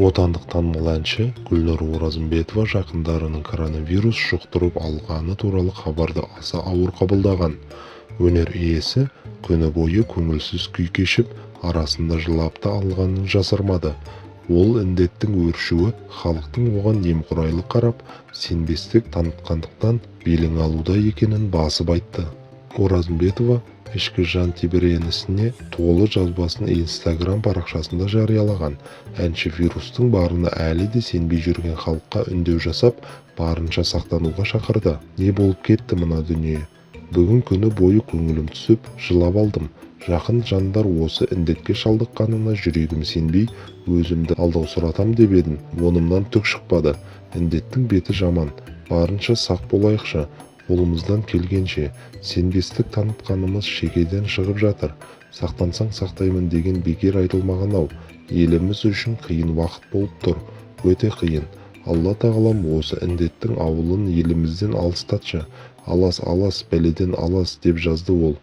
Отандық танымал әнші Гүлнұр Оразымбетова жақындарының коронавирус жұқтырып алғаны туралы хабарды аса ауыр қабылдаған. Өнер иесі күні бойы көңілсіз күй кешіп, арасында жылап та алғанын жасырмады. Ол індеттің өршуі халықтың оған немқұрайлы қарап, сенбестік танытқандықтан белең алуда екенін басып айтты. Оразымбетова ішкі жан тебіренісіне толы жазбасын Instagram парақшасында жариялаған. Әнші вирустың барына әлі де сенбей жүрген халыққа үндеу жасап, барынша сақтануға шақырды. Не болып кетті мына дүние? Бүгін күні бойы көңілім түсіп, жылап алдым. Жақын жандар осы індетке шалдыққанына жүрегім сенбей, өзімді алдаусыратам деп едім. Онымнан түк шықпады. Індеттің беті жаман. Барынша сақ болайықшы. Қолымыздан келгенше сенбестік танытқанымыз шекеден шығып жатыр. Сақтансаң сақтаймын деген бекер айтылмаған-ау. Еліміз үшін қиын уақыт болып тұр. Өте қиын. Алла тағалам осы індеттің ауылын елімізден алыстатшы. Алас бәледен алас деп жазды ол.